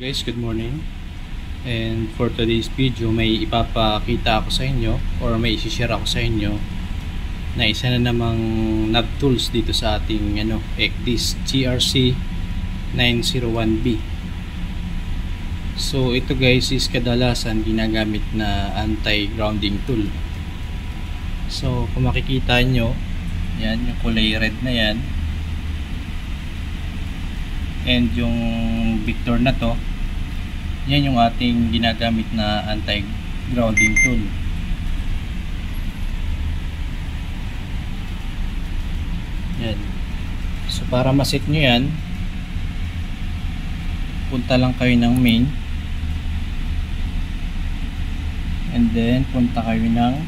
Guys, good morning. And for today's video, may ipapakita ako sa inyo or may isi-share ako sa inyo na isa na namang knob tools dito sa ating ECDIS GRC 901B. So ito guys is kadalasan ginagamit na anti-grounding tool. So kung makikita nyo, yan yung kulay red na yan. And yung Victor na to, yan yung ating ginagamit na anti-grounding tool. Yan. So para maset nyo yan, punta lang kayo ng main, and then punta kayo ng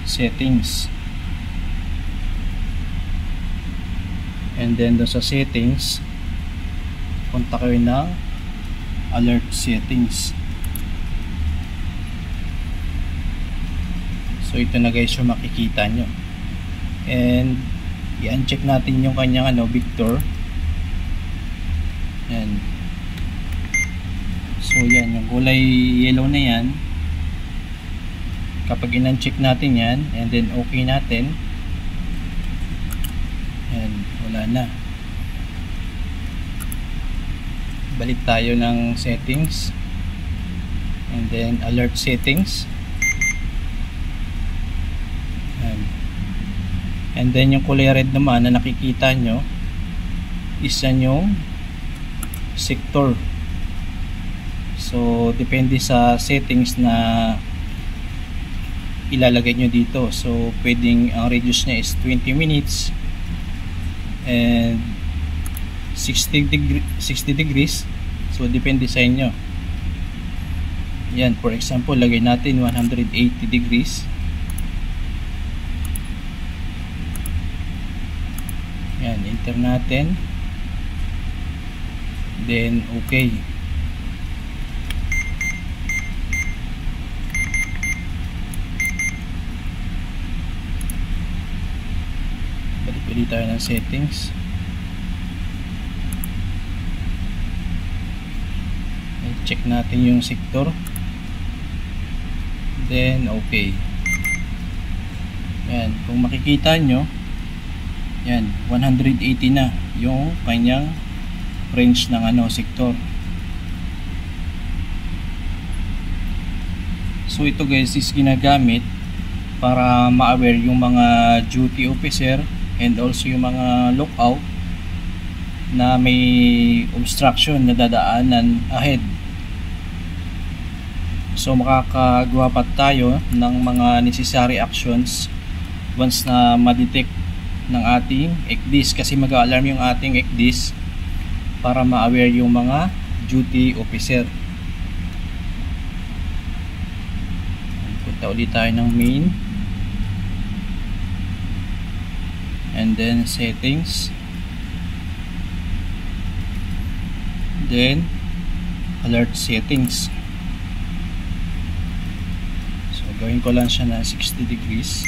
settings, and then doon sa settings punta kayo ng alert settings. So ito na guys yung makikita nyo, and i-uncheck natin yung kanyang Victor. Yan. So yan, yung kulay yellow na yan, kapag in-uncheck natin yan and then okay natin, yan, wala na. Balik tayo ng settings and then alert settings, yan. And then yung kulay red naman na nakikita nyo is yung sector. So depende sa settings na ilalagay nyo dito. So pwedeng ang radius nya is 20 minutes and 60 degrees. So depende sa inyo. Yan, for example, lagay natin 180 degrees. Yan, enter natin. Then okay. Balik ulit tayo ng settings. Check natin yung sector, then okay. Yan, kung makikita nyo, yan, 180 na yung kanyang range ng sector. So ito guys is ginagamit para ma-aware yung mga duty officer and also yung mga lookout na may obstruction na dadaanan ahead. So makakagawa pa tayo ng mga necessary actions once na ma-detect ng ating ECDIS, kasi mag-alarm yung ating ECDIS para ma-aware yung mga duty officer. Punta ulit tayo ng main and then settings, then alert settings. Gawin ko lang siya na 60 degrees.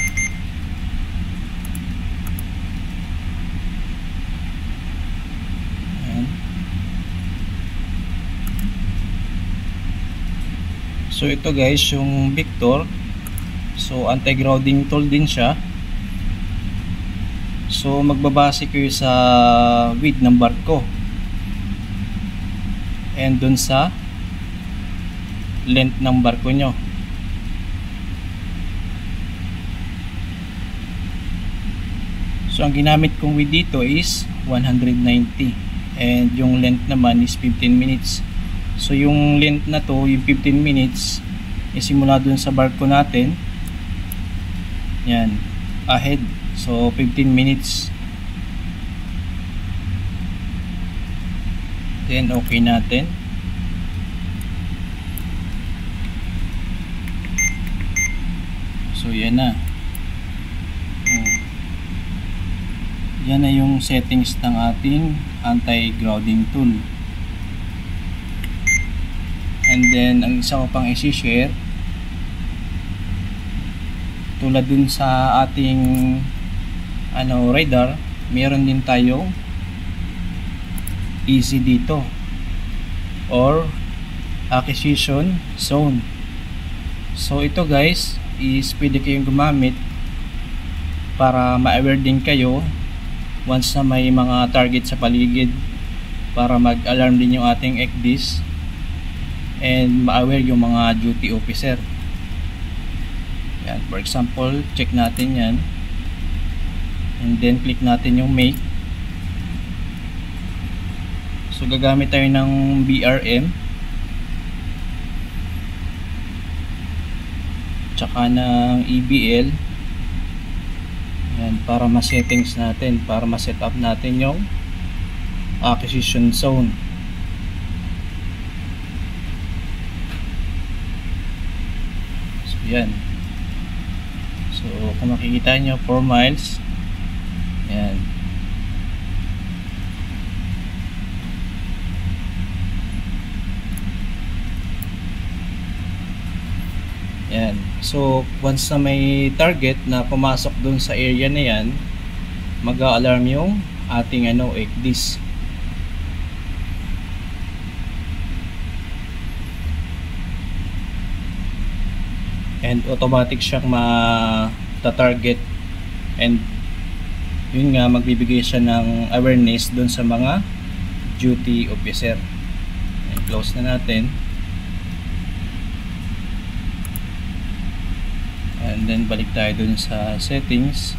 Ayan. So ito guys yung Victor. So anti-grounding tool din siya. So magbabase kayo sa width ng barko and dun sa length ng barko nyo. So ang ginamit kong width dito is 190 and yung length naman is 15 minutes. So yung length na to, yung 15 minutes, is simula dun sa barko natin. Yan, ahead. So 15 minutes. Then okay natin. So yan na. Yan na yung settings ng ating anti-grounding tool. And then ang isa ko pang isi-share, tulad dun sa ating radar, meron din tayong easy dito. or acquisition zone. So ito guys is pwede kayong gumamit para ma-aware din kayo once na may mga target sa paligid, para mag-alarm din yung ating ECDIS and ma-aware yung mga duty officer. Yan, for example, check natin yan and then click natin yung make. So gagamit tayo ng BRM tsaka ng EBL. Yan, para ma-settings natin, para ma-set up natin yung acquisition zone. So yan. So kung makikita nyo 4 miles. Yan. Yan. So once na may target na pumasok dun sa area na yan, mag-a-alarm yung ating ECDIS. And automatic siyang ma-target, and yun nga, magbibigay siya ng awareness dun sa mga duty officer. And close na natin. And then balik tayo dun sa settings,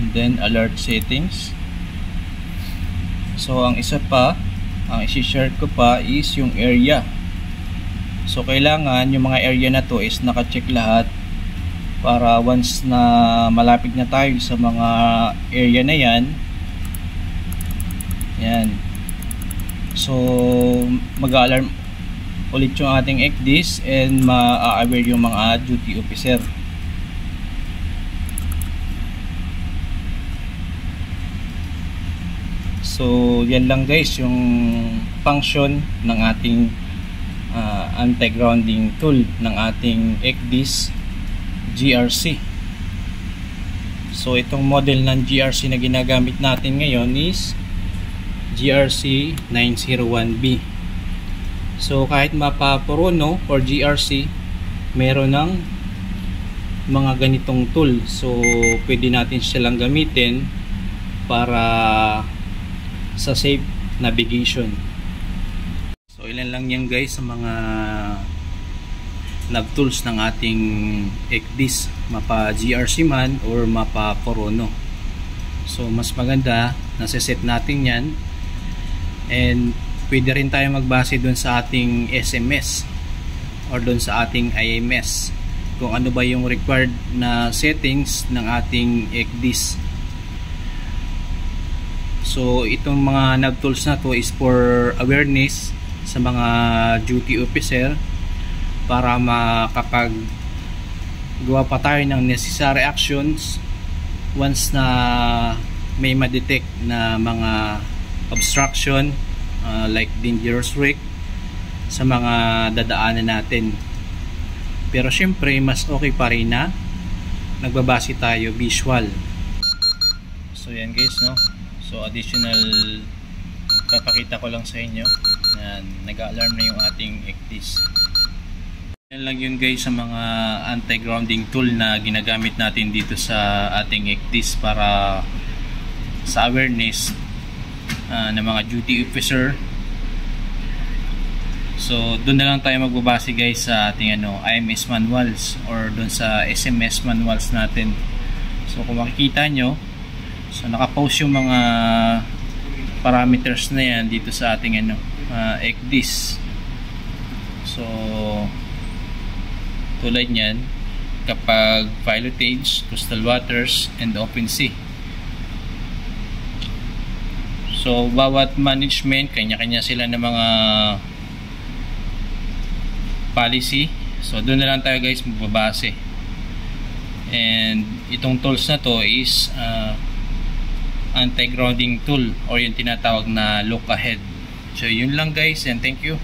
and then alert settings. So ang isa pa, ang isi-share ko pa is yung area. So kailangan yung mga area na to is naka-check lahat, para once na malapit na tayo sa mga area na yan, yan, so mag-alarm ulit yung ating ECDIS and ma-aware yung mga duty officer. So yan lang guys yung function ng ating anti-grounding tool ng ating ECDIS GRC. So itong model ng GRC na ginagamit natin ngayon is GRC 901B. So kahit mapa Porono or GRC, meron ng mga ganitong tool. So pwede natin silang gamitin para sa safe navigation. So ilan lang yan guys sa mga nav tools ng ating ECDIS, mapa GRC man or mapa Porono. So mas maganda nasa-set natin yan, and pwede rin tayo magbase dun sa ating SMS or dun sa ating IMS kung ano ba yung required na settings ng ating ECDIS. So itong mga nav tools na to is for awareness sa mga duty officer, para makapag gawa pa tayo ng necessary actions once na may ma-detect na mga obstruction, like dangerous wreck sa mga dadaanan natin. Pero syempre mas okay pa rin na nagbabase tayo visual. So yan guys, no? So additional papakita ko lang sa inyo na nag-alarm na yung ating ECDIS. Yan lang yun guys sa mga anti-grounding tool na ginagamit natin dito sa ating ECDIS para sa awareness ng mga duty officer. So doon na lang tayo magbabase guys sa ating IMS manuals or doon sa SMS manuals natin. So kung makikita nyo, so nakapost yung mga parameters na yan dito sa ating ECDIS. So tulad nyan, kapag pilotage, coastal waters, and open sea. So bawat management, kanya-kanya sila ng mga policy. So doon na lang tayo guys magbabase. And itong tools na to is anti-grounding tool or yung tinatawag na look ahead. So yun lang guys, and thank you.